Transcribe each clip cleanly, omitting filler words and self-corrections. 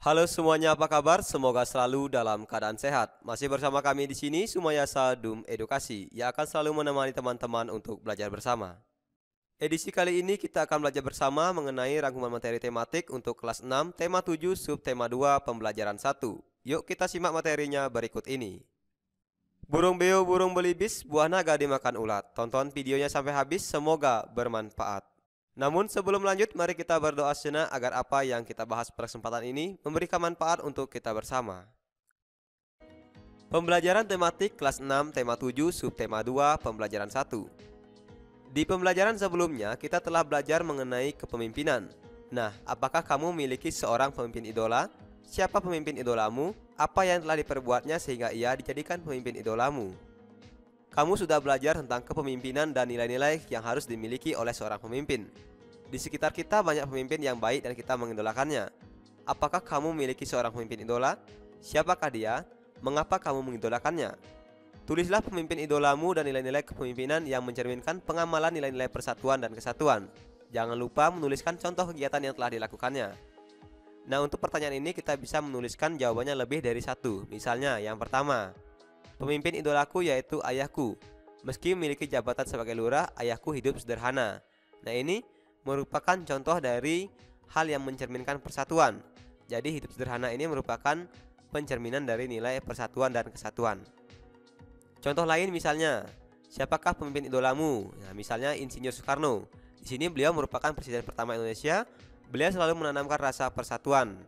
Halo semuanya, apa kabar? Semoga selalu dalam keadaan sehat. Masih bersama kami di sini Sumayasa Dum Edukasi yang akan selalu menemani teman-teman untuk belajar bersama. Edisi kali ini kita akan belajar bersama mengenai rangkuman materi tematik untuk kelas 6, tema 7, subtema 2, pembelajaran 1. Yuk kita simak materinya berikut ini. Burung beo, burung belibis, buah naga dimakan ulat. Tonton videonya sampai habis, semoga bermanfaat. Namun sebelum lanjut, mari kita berdoa sejenak agar apa yang kita bahas pada kesempatan ini memberikan manfaat untuk kita bersama. Pembelajaran tematik kelas 6, tema 7, subtema 2, pembelajaran 1. Di pembelajaran sebelumnya, kita telah belajar mengenai kepemimpinan. Nah, apakah kamu memiliki seorang pemimpin idola? Siapa pemimpin idolamu? Apa yang telah diperbuatnya sehingga ia dijadikan pemimpin idolamu? Kamu sudah belajar tentang kepemimpinan dan nilai-nilai yang harus dimiliki oleh seorang pemimpin. Di sekitar kita banyak pemimpin yang baik dan kita mengidolakannya. Apakah kamu memiliki seorang pemimpin idola? Siapakah dia? Mengapa kamu mengidolakannya? Tulislah pemimpin idolamu dan nilai-nilai kepemimpinan yang mencerminkan pengamalan nilai-nilai persatuan dan kesatuan. Jangan lupa menuliskan contoh kegiatan yang telah dilakukannya. Nah, untuk pertanyaan ini kita bisa menuliskan jawabannya lebih dari satu. Misalnya, yang pertama, pemimpin idolaku yaitu ayahku. Meski memiliki jabatan sebagai lurah, ayahku hidup sederhana. Nah, ini merupakan contoh dari hal yang mencerminkan persatuan. Jadi hidup sederhana ini merupakan pencerminan dari nilai persatuan dan kesatuan. Contoh lain misalnya, siapakah pemimpin idolamu? Nah, misalnya Insinyur Soekarno. Di sini beliau merupakan presiden pertama Indonesia. Beliau selalu menanamkan rasa persatuan.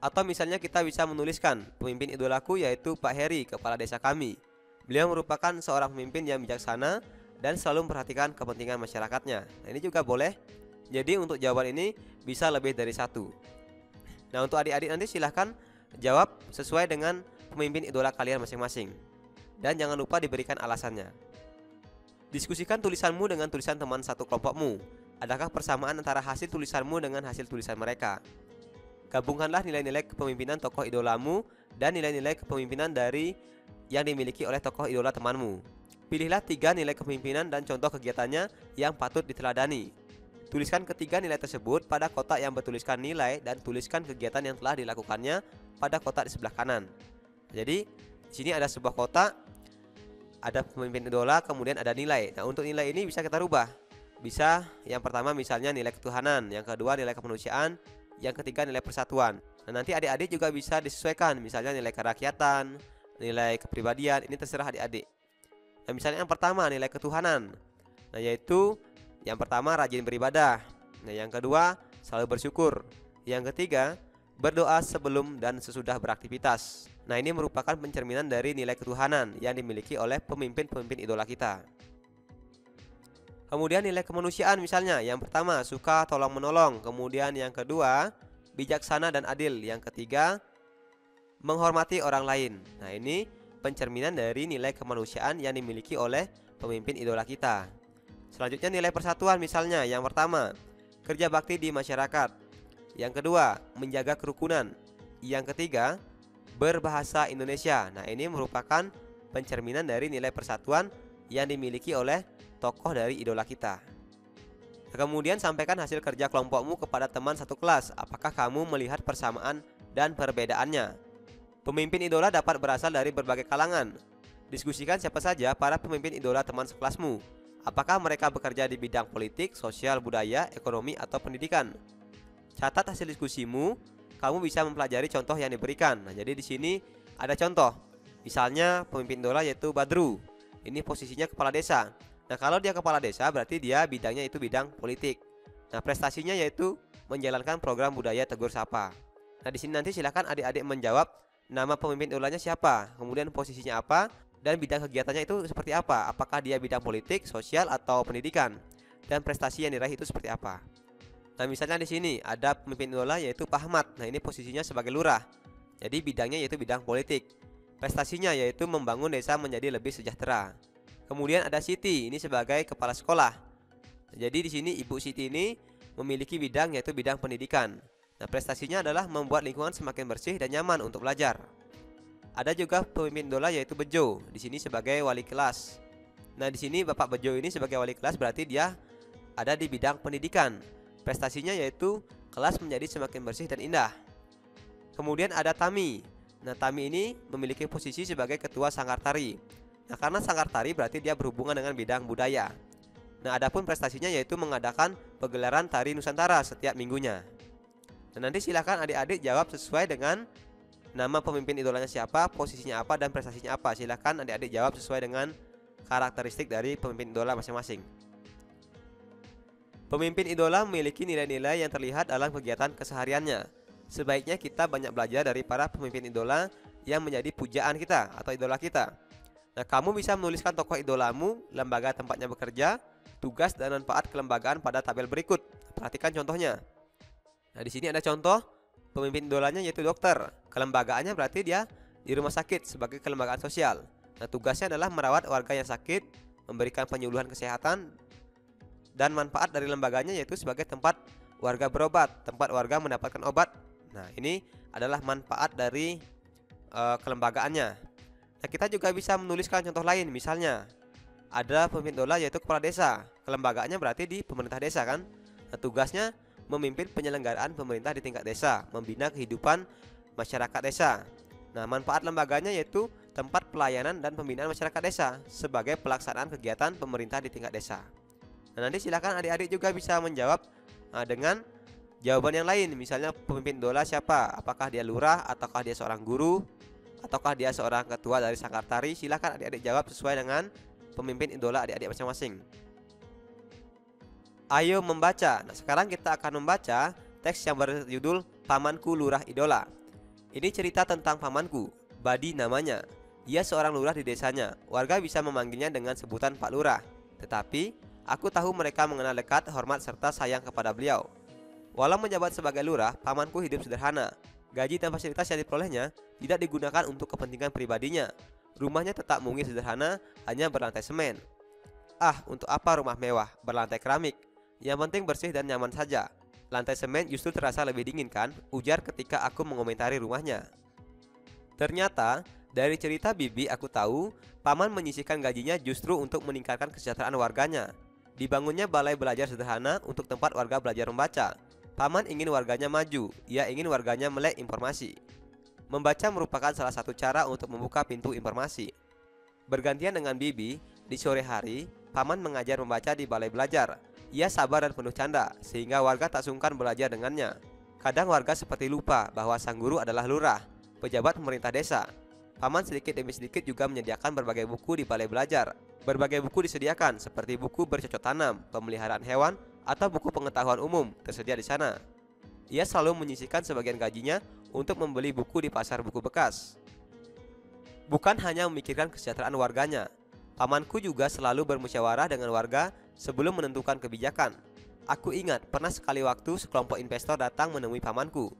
Atau misalnya kita bisa menuliskan pemimpin idolaku yaitu Pak Heri, kepala desa kami. Beliau merupakan seorang pemimpin yang bijaksana dan selalu memperhatikan kepentingan masyarakatnya. Nah, ini juga boleh. Jadi untuk jawaban ini bisa lebih dari satu. Nah, untuk adik-adik nanti silahkan jawab sesuai dengan pemimpin idola kalian masing-masing. Dan jangan lupa diberikan alasannya. Diskusikan tulisanmu dengan tulisan teman satu kelompokmu. Adakah persamaan antara hasil tulisanmu dengan hasil tulisan mereka? Gabungkanlah nilai-nilai kepemimpinan tokoh idolamu dan nilai-nilai kepemimpinan dari yang dimiliki oleh tokoh idola temanmu. Pilihlah 3 nilai kepemimpinan dan contoh kegiatannya yang patut diteladani. Tuliskan ketiga nilai tersebut pada kotak yang bertuliskan nilai dan tuliskan kegiatan yang telah dilakukannya pada kotak di sebelah kanan. Jadi, di sini ada sebuah kotak, ada pemimpin idola, kemudian ada nilai. Nah, untuk nilai ini bisa kita rubah. Bisa yang pertama misalnya nilai ketuhanan, yang kedua nilai kemanusiaan, yang ketiga nilai persatuan. Nah, nanti adik-adik juga bisa disesuaikan, misalnya nilai kerakyatan, nilai kepribadian, ini terserah adik-adik. Nah, misalnya yang pertama nilai ketuhanan. Nah, yaitu yang pertama rajin beribadah. Nah, yang kedua selalu bersyukur. Yang ketiga berdoa sebelum dan sesudah beraktivitas. Nah, ini merupakan pencerminan dari nilai ketuhanan yang dimiliki oleh pemimpin-pemimpin idola kita. Kemudian nilai kemanusiaan misalnya, yang pertama suka tolong menolong, kemudian yang kedua bijaksana dan adil, yang ketiga menghormati orang lain. Nah, ini pencerminan dari nilai kemanusiaan yang dimiliki oleh pemimpin idola kita. Selanjutnya nilai persatuan misalnya, yang pertama kerja bakti di masyarakat, yang kedua menjaga kerukunan, yang ketiga berbahasa Indonesia. Nah, ini merupakan pencerminan dari nilai persatuan yang dimiliki oleh tokoh dari idola kita. Kemudian sampaikan hasil kerja kelompokmu kepada teman satu kelas. Apakah kamu melihat persamaan dan perbedaannya? Pemimpin idola dapat berasal dari berbagai kalangan. Diskusikan siapa saja para pemimpin idola teman sekelasmu. Apakah mereka bekerja di bidang politik, sosial, budaya, ekonomi, atau pendidikan? Catat hasil diskusimu. Kamu bisa mempelajari contoh yang diberikan. Nah, jadi di sini ada contoh. Misalnya pemimpin idola yaitu Badru. Ini posisinya kepala desa. Nah, kalau dia kepala desa berarti dia bidangnya itu bidang politik. Nah, prestasinya yaitu menjalankan program budaya Tegur Sapa. Nah, di sini nanti silakan adik-adik menjawab nama pemimpin idolanya siapa, kemudian posisinya apa, dan bidang kegiatannya itu seperti apa. Apakah dia bidang politik, sosial, atau pendidikan? Dan prestasi yang diraih itu seperti apa? Nah, misalnya di sini ada pemimpin idola yaitu Pak Ahmad. Nah, ini posisinya sebagai lurah. Jadi bidangnya yaitu bidang politik. Prestasinya yaitu membangun desa menjadi lebih sejahtera. Kemudian ada Siti, ini sebagai kepala sekolah. Jadi di sini Ibu Siti ini memiliki bidang yaitu bidang pendidikan. Nah, prestasinya adalah membuat lingkungan semakin bersih dan nyaman untuk belajar. Ada juga pemimpin idola yaitu Bejo, di sini sebagai wali kelas. Nah, di sini Bapak Bejo ini sebagai wali kelas berarti dia ada di bidang pendidikan. Prestasinya yaitu kelas menjadi semakin bersih dan indah. Kemudian ada Tami. Nah, Tami ini memiliki posisi sebagai ketua Sanggar Tari. Nah, karena Sanggar Tari berarti dia berhubungan dengan bidang budaya. Nah, adapun prestasinya yaitu mengadakan pegelaran tari Nusantara setiap minggunya. Dan nanti silakan adik-adik jawab sesuai dengan nama pemimpin idolanya siapa, posisinya apa, dan prestasinya apa. Silakan adik-adik jawab sesuai dengan karakteristik dari pemimpin idola masing-masing. Pemimpin idola memiliki nilai-nilai yang terlihat dalam kegiatan kesehariannya. Sebaiknya kita banyak belajar dari para pemimpin idola yang menjadi pujaan kita atau idola kita. Nah, kamu bisa menuliskan tokoh idolamu, lembaga tempatnya bekerja, tugas dan manfaat kelembagaan pada tabel berikut. Perhatikan contohnya. Nah, di sini ada contoh pemimpin idolanya yaitu dokter. Kelembagaannya berarti dia di rumah sakit sebagai kelembagaan sosial. Nah, tugasnya adalah merawat warga yang sakit, memberikan penyuluhan kesehatan, dan manfaat dari lembaganya yaitu sebagai tempat warga berobat, tempat warga mendapatkan obat. Nah, ini adalah manfaat dari kelembagaannya. Nah, kita juga bisa menuliskan contoh lain. Misalnya ada pemimpin idola yaitu kepala desa. Kelembagaannya berarti di pemerintah desa kan. Nah, tugasnya memimpin penyelenggaraan pemerintah di tingkat desa, membina kehidupan masyarakat desa. Nah, manfaat lembaganya yaitu tempat pelayanan dan pembinaan masyarakat desa sebagai pelaksanaan kegiatan pemerintah di tingkat desa. Nah, nanti silakan adik-adik juga bisa menjawab dengan jawaban yang lain. Misalnya pemimpin idola siapa? Apakah dia lurah, ataukah dia seorang guru, ataukah dia seorang ketua dari Sanggar Tari? Silakan adik-adik jawab sesuai dengan pemimpin idola adik-adik masing-masing. Ayo membaca. Nah, sekarang kita akan membaca teks yang berjudul Pamanku Lurah Idola. Ini cerita tentang pamanku, Badi namanya. Ia seorang lurah di desanya. Warga bisa memanggilnya dengan sebutan Pak Lurah. Tetapi aku tahu mereka mengenal dekat, hormat serta sayang kepada beliau. Walau menjabat sebagai lurah, pamanku hidup sederhana. Gaji dan fasilitas yang diperolehnya tidak digunakan untuk kepentingan pribadinya. Rumahnya tetap mungil sederhana, hanya berlantai semen. Ah, untuk apa rumah mewah berlantai keramik? Yang penting bersih dan nyaman saja. Lantai semen justru terasa lebih dingin kan? Ujar ketika aku mengomentari rumahnya. Ternyata dari cerita Bibi aku tahu paman menyisihkan gajinya justru untuk meningkatkan kesejahteraan warganya. Dibangunnya balai belajar sederhana untuk tempat warga belajar membaca. Paman ingin warganya maju, ia ingin warganya melek informasi. Membaca merupakan salah satu cara untuk membuka pintu informasi. Bergantian dengan Bibi, di sore hari, paman mengajar membaca di balai belajar. Ia sabar dan penuh canda, sehingga warga tak sungkan belajar dengannya. Kadang warga seperti lupa bahwa sang guru adalah lurah, pejabat pemerintah desa. Paman sedikit demi sedikit juga menyediakan berbagai buku di balai belajar. Berbagai buku disediakan, seperti buku bercocok tanam, pemeliharaan hewan, atau buku pengetahuan umum tersedia di sana. Ia selalu menyisihkan sebagian gajinya untuk membeli buku di pasar buku bekas. Bukan hanya memikirkan kesejahteraan warganya, pamanku juga selalu bermusyawarah dengan warga sebelum menentukan kebijakan. Aku ingat pernah sekali waktu sekelompok investor datang menemui pamanku.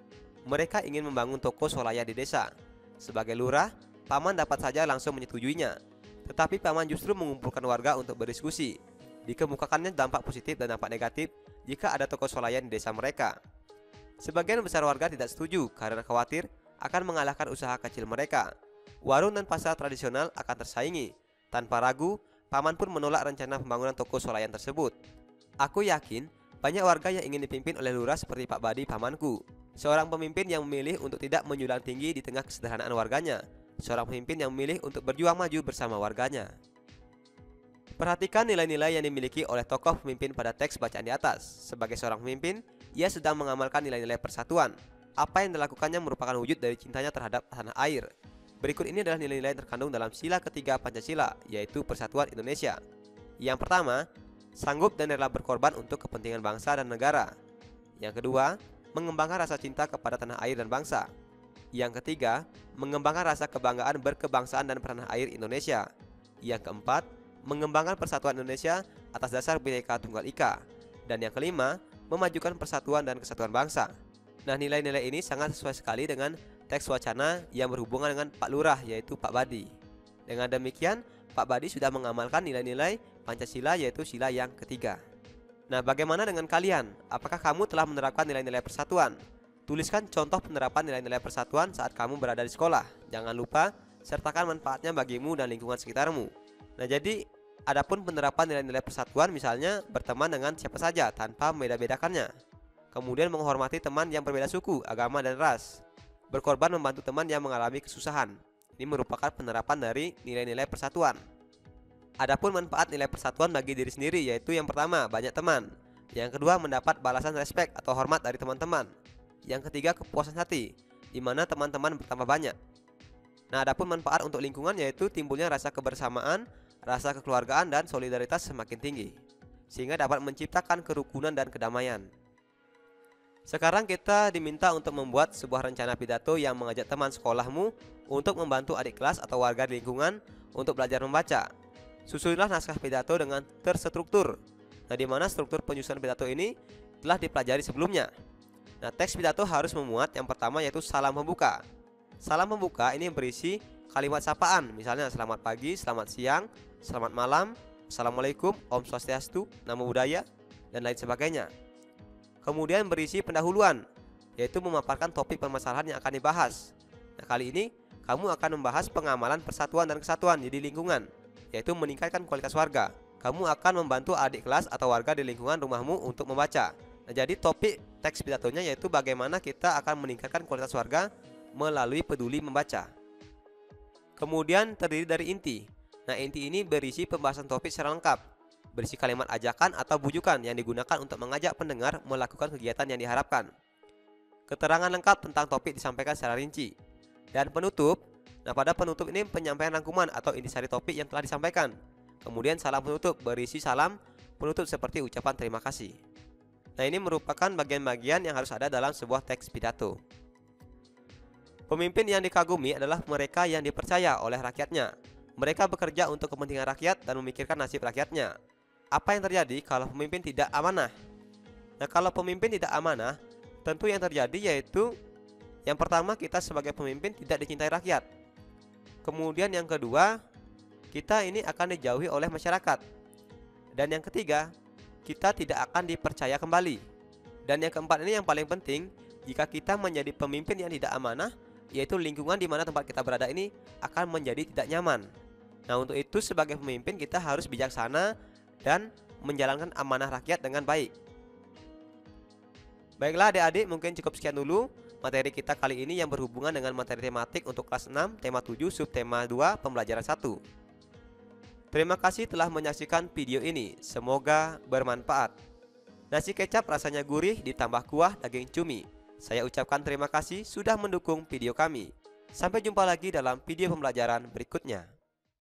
Mereka ingin membangun toko swalaya di desa. Sebagai lurah, paman dapat saja langsung menyetujuinya. Tetapi paman justru mengumpulkan warga untuk berdiskusi. Dikemukakannya dampak positif dan dampak negatif jika ada toko swalayan di desa mereka. Sebagian besar warga tidak setuju karena khawatir akan mengalahkan usaha kecil mereka. Warung dan pasar tradisional akan tersaingi. Tanpa ragu, paman pun menolak rencana pembangunan toko swalayan tersebut. Aku yakin banyak warga yang ingin dipimpin oleh lurah seperti Pak Badi pamanku. Seorang pemimpin yang memilih untuk tidak menjulang tinggi di tengah kesederhanaan warganya. Seorang pemimpin yang memilih untuk berjuang maju bersama warganya. Perhatikan nilai-nilai yang dimiliki oleh tokoh pemimpin pada teks bacaan di atas. Sebagai seorang pemimpin, ia sedang mengamalkan nilai-nilai persatuan. Apa yang dilakukannya merupakan wujud dari cintanya terhadap tanah air. Berikut ini adalah nilai-nilai yang terkandung dalam sila ketiga Pancasila, yaitu Persatuan Indonesia. Yang pertama, sanggup dan rela berkorban untuk kepentingan bangsa dan negara. Yang kedua, mengembangkan rasa cinta kepada tanah air dan bangsa. Yang ketiga, mengembangkan rasa kebanggaan berkebangsaan dan tanah air Indonesia. Yang keempat, mengembangkan persatuan Indonesia atas dasar Bhinneka Tunggal Ika. Dan yang kelima, memajukan persatuan dan kesatuan bangsa. Nah, nilai-nilai ini sangat sesuai sekali dengan teks wacana yang berhubungan dengan Pak Lurah, yaitu Pak Badi. Dengan demikian, Pak Badi sudah mengamalkan nilai-nilai Pancasila, yaitu sila yang ketiga. Nah, bagaimana dengan kalian? Apakah kamu telah menerapkan nilai-nilai persatuan? Tuliskan contoh penerapan nilai-nilai persatuan saat kamu berada di sekolah. Jangan lupa sertakan manfaatnya bagimu dan lingkungan sekitarmu. Nah, jadi adapun penerapan nilai-nilai persatuan, misalnya berteman dengan siapa saja tanpa membeda-bedakannya. Kemudian menghormati teman yang berbeda suku, agama, dan ras. berkorban membantu teman yang mengalami kesusahan. Ini merupakan penerapan dari nilai-nilai persatuan. Adapun manfaat nilai persatuan bagi diri sendiri yaitu yang pertama, banyak teman. Yang kedua, mendapat balasan respek atau hormat dari teman-teman. Yang ketiga, kepuasan hati, di mana teman-teman bertambah banyak. Nah, adapun manfaat untuk lingkungan yaitu timbulnya rasa kebersamaan, rasa kekeluargaan dan solidaritas semakin tinggi, sehingga dapat menciptakan kerukunan dan kedamaian. Sekarang kita diminta untuk membuat sebuah rencana pidato yang mengajak teman sekolahmu untuk membantu adik kelas atau warga di lingkungan untuk belajar membaca. Susunlah naskah pidato dengan terstruktur. Nah, di mana struktur penyusunan pidato ini telah dipelajari sebelumnya. Nah, teks pidato harus memuat yang pertama yaitu salam pembuka. Salam pembuka ini berisi kalimat sapaan, misalnya selamat pagi, selamat siang, selamat malam, assalamualaikum, om swastiastu, namo buddhaya, dan lain sebagainya. Kemudian berisi pendahuluan, yaitu memaparkan topik permasalahan yang akan dibahas. Nah, kali ini kamu akan membahas pengamalan persatuan dan kesatuan di lingkungan, yaitu meningkatkan kualitas warga. Kamu akan membantu adik kelas atau warga di lingkungan rumahmu untuk membaca. Nah, jadi topik teks pidatonya yaitu bagaimana kita akan meningkatkan kualitas warga melalui peduli membaca. Kemudian terdiri dari inti. Nah, inti ini berisi pembahasan topik secara lengkap, berisi kalimat ajakan atau bujukan yang digunakan untuk mengajak pendengar melakukan kegiatan yang diharapkan. Keterangan lengkap tentang topik disampaikan secara rinci. Dan penutup. Nah, pada penutup ini penyampaian rangkuman atau intisari topik yang telah disampaikan. Kemudian salam penutup berisi salam penutup seperti ucapan terima kasih. Nah, ini merupakan bagian-bagian yang harus ada dalam sebuah teks pidato. Pemimpin yang dikagumi adalah mereka yang dipercaya oleh rakyatnya. Mereka bekerja untuk kepentingan rakyat dan memikirkan nasib rakyatnya. Apa yang terjadi kalau pemimpin tidak amanah? Nah, kalau pemimpin tidak amanah, tentu yang terjadi yaitu yang pertama, kita sebagai pemimpin tidak dicintai rakyat. Kemudian yang kedua, kita ini akan dijauhi oleh masyarakat. Dan yang ketiga, kita tidak akan dipercaya kembali. Dan yang keempat ini yang paling penting, jika kita menjadi pemimpin yang tidak amanah, yaitu lingkungan di mana tempat kita berada ini akan menjadi tidak nyaman. Nah, untuk itu sebagai pemimpin kita harus bijaksana dan menjalankan amanah rakyat dengan baik. Baiklah adik-adik, mungkin cukup sekian dulu materi kita kali ini yang berhubungan dengan materi tematik untuk kelas 6, tema 7, subtema 2, pembelajaran 1. Terima kasih telah menyaksikan video ini, semoga bermanfaat. Nasi kecap rasanya gurih ditambah kuah daging cumi. Saya ucapkan terima kasih sudah mendukung video kami. Sampai jumpa lagi dalam video pembelajaran berikutnya.